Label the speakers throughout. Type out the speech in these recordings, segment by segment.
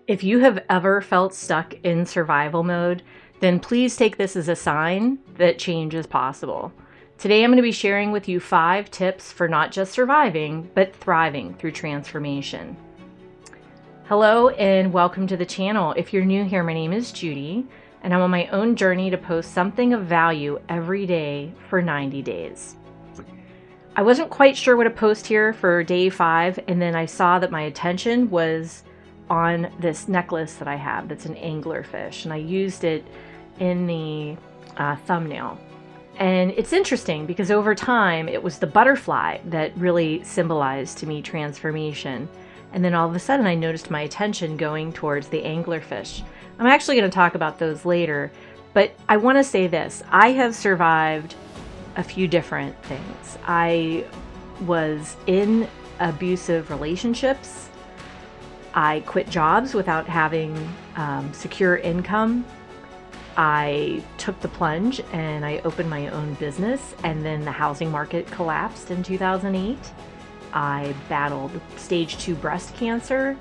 Speaker 1: If you have ever felt stuck in survival mode, then please take this as a sign that change is possible. Today I'm going to be sharing with you 5 tips for not just surviving, but thriving through transformation. Hello and welcome to the channel. If you're new here, my name is Judy, and I'm on my own journey to post something of value every day for 90 days. I wasn't quite sure what to post here for day 5, and then I saw that my attention was on this necklace that I have that's an anglerfish, and I used it in the thumbnail. And it's interesting because over time it was the butterfly that really symbolized to me transformation, and then all of a sudden I noticed my attention going towards the anglerfish. I'm actually going to talk about those later, but I want to say this: I have survived a few different things. I was in abusive relationships. I quit jobs without having secure income. I took the plunge and I opened my own business, and then the housing market collapsed in 2008. I battled stage 2 breast cancer,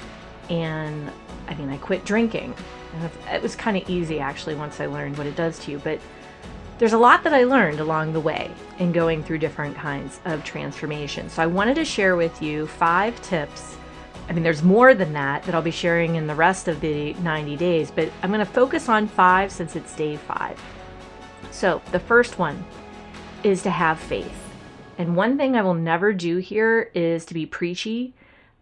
Speaker 1: and I quit drinking. And it was kind of easy actually once I learned what it does to you, but there's a lot that I learned along the way in going through different kinds of transformation. So I wanted to share with you 5 tips. There's more than that I'll be sharing in the rest of the 90 days, but I'm going to focus on 5 since it's day 5. So the first one is to have faith. And one thing I will never do here is to be preachy.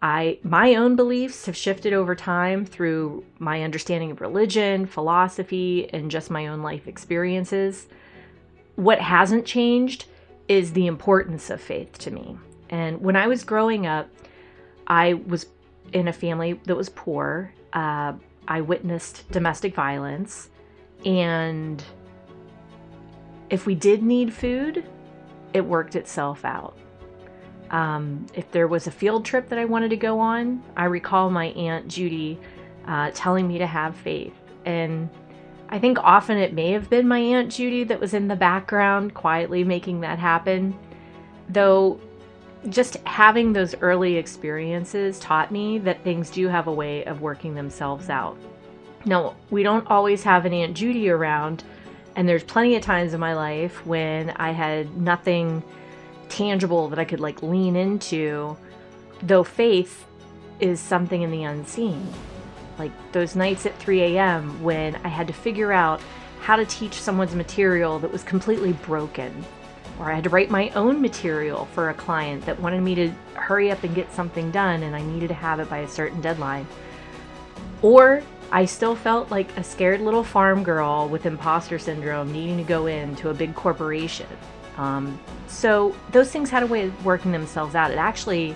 Speaker 1: My own beliefs have shifted over time through my understanding of religion, philosophy, and just my own life experiences. What hasn't changed is the importance of faith to me. And when I was growing up, I was in a family that was poor. I witnessed domestic violence, and if we did need food, it worked itself out. If there was a field trip that I wanted to go on, I recall my Aunt Judy telling me to have faith. And I think often it may have been my Aunt Judy that was in the background quietly making that happen, though just having those early experiences taught me that things do have a way of working themselves out. Now, we don't always have an Aunt Judy around, and there's plenty of times in my life when I had nothing tangible that I could lean into, though faith is something in the unseen. Like those nights at 3 a.m. when I had to figure out how to teach someone's material that was completely broken. Or I had to write my own material for a client that wanted me to hurry up and get something done, and I needed to have it by a certain deadline. Or I still felt like a scared little farm girl with imposter syndrome needing to go into a big corporation. So those things had a way of working themselves out. It actually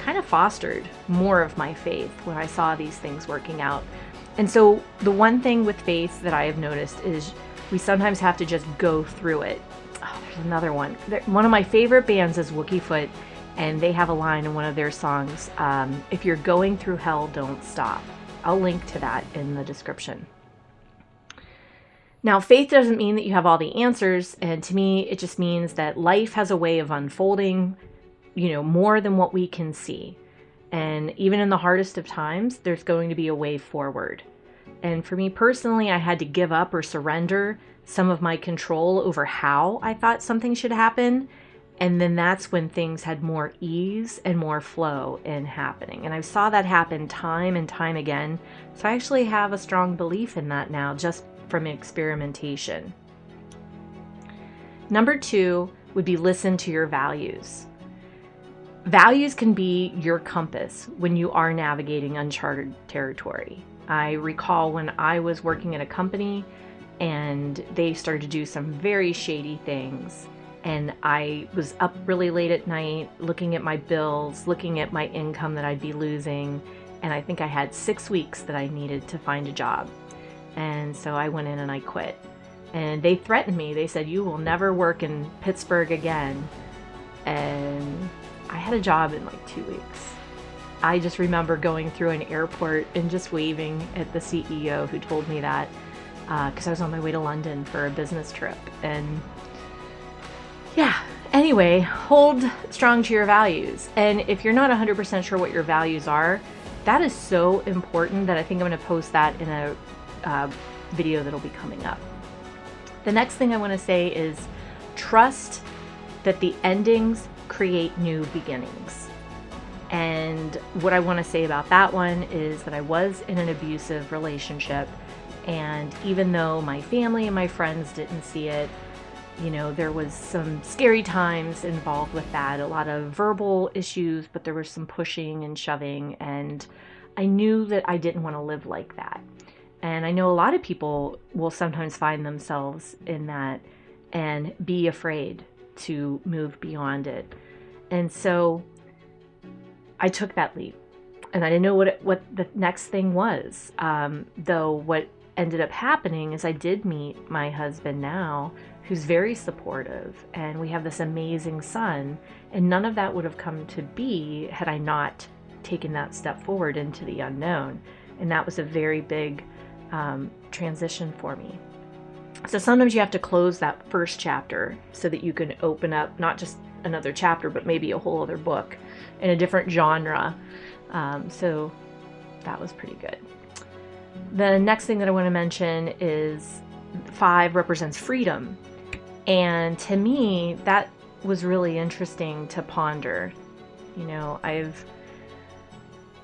Speaker 1: kind of fostered more of my faith when I saw these things working out. And so the one thing with faith that I have noticed is we sometimes have to just go through it. Oh, there's another one. One of my favorite bands is Wookiefoot, and they have a line in one of their songs, if you're going through hell, don't stop. I'll link to that in the description. Now, faith doesn't mean that you have all the answers, and to me, it just means that life has a way of unfolding, more than what we can see. And even in the hardest of times, there's going to be a way forward. And for me personally, I had to give up or surrender some of my control over how I thought something should happen. And then that's when things had more ease and more flow in happening. And I saw that happen time and time again. So I actually have a strong belief in that now, just from experimentation. Number 2 would be listen to your values. Values can be your compass when you are navigating uncharted territory. I recall when I was working at a company and they started to do some very shady things, and I was up really late at night looking at my bills, looking at my income that I'd be losing, and I think I had 6 weeks that I needed to find a job. And so I went in and I quit. And they threatened me. They said, you will never work in Pittsburgh again. And I had a job in 2 weeks. I just remember going through an airport and just waving at the CEO who told me that, because I was on my way to London for a business trip. And yeah, anyway, hold strong to your values. And if you're not 100% sure what your values are, that is so important that I think I'm going to post that in a video that'll be coming up. The next thing I want to say is trust that the endings create new beginnings. And what I want to say about that one is that I was in an abusive relationship, and even though my family and my friends didn't see it, there was some scary times involved with that, a lot of verbal issues, but there was some pushing and shoving, and I knew that I didn't want to live like that. And I know a lot of people will sometimes find themselves in that and be afraid to move beyond it. And so I took that leap, and I didn't know what the next thing was. Though what ended up happening is I did meet my husband now, who's very supportive, and we have this amazing son, and none of that would have come to be had I not taken that step forward into the unknown. And that was a very big transition for me. So sometimes you have to close that first chapter so that you can open up not just another chapter, but maybe a whole other book in a different genre. So that was pretty good. The next thing that I want to mention is 5 represents freedom. And to me, that was really interesting to ponder. I've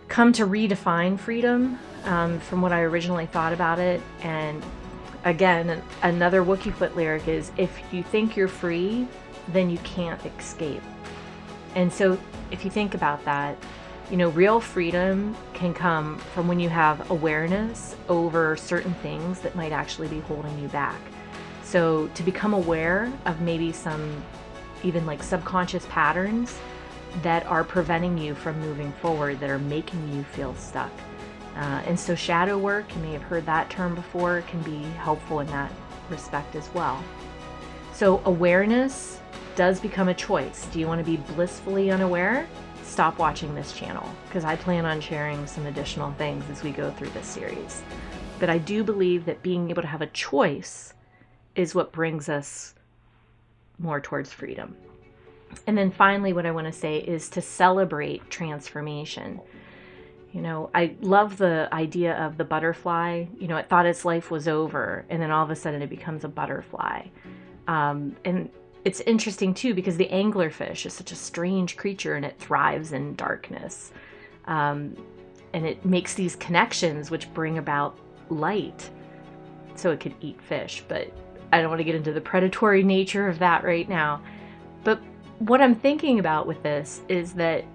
Speaker 1: come to redefine freedom from what I originally thought about it. And again, another Wookiefoot lyric is, if you think you're free, then you can't escape. And so if you think about that, real freedom can come from when you have awareness over certain things that might actually be holding you back. So to become aware of maybe some even like subconscious patterns that are preventing you from moving forward, that are making you feel stuck. And so shadow work, you may have heard that term before, can be helpful in that respect as well. So awareness does become a choice. Do you want to be blissfully unaware? Stop watching this channel, because I plan on sharing some additional things as we go through this series. But I do believe that being able to have a choice is what brings us more towards freedom. And then finally, what I want to say is to celebrate transformation. I love the idea of the butterfly. It thought its life was over, and then all of a sudden it becomes a butterfly. And it's interesting too, because the anglerfish is such a strange creature, and it thrives in darkness. And it makes these connections which bring about light, so it could eat fish. But I don't want to get into the predatory nature of that right now. But what I'm thinking about with this is that,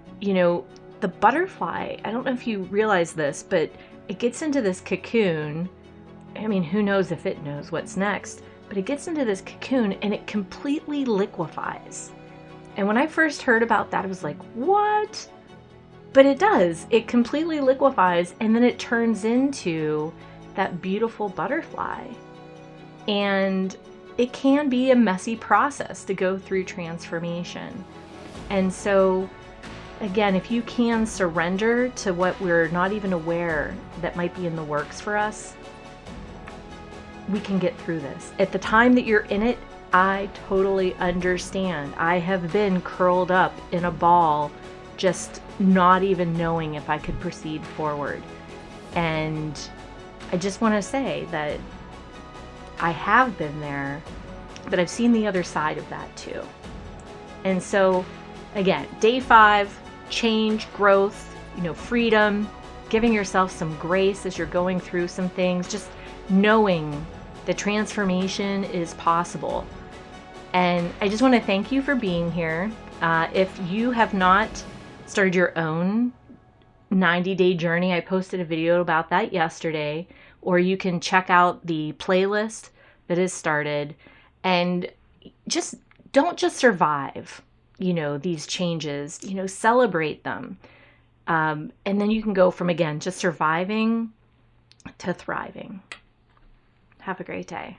Speaker 1: the butterfly, I don't know if you realize this, but it gets into this cocoon. I mean, who knows if it knows what's next, but it gets into this cocoon and it completely liquefies. And when I first heard about that, I was like, what? But it does. It completely liquefies, and then it turns into that beautiful butterfly. And it can be a messy process to go through transformation. And so, again, if you can surrender to what we're not even aware that might be in the works for us, we can get through this. At the time that you're in it, I totally understand. I have been curled up in a ball, just not even knowing if I could proceed forward. And I just want to say that I have been there, but I've seen the other side of that too. And so, again, day 5, change, growth, freedom, giving yourself some grace as you're going through some things, just knowing that transformation is possible. And I just want to thank you for being here. If you have not started your own 90-day journey, I posted a video about that yesterday, or you can check out the playlist that is started, and just don't just survive, these changes, celebrate them. And then you can go from, again, just surviving to thriving. Have a great day.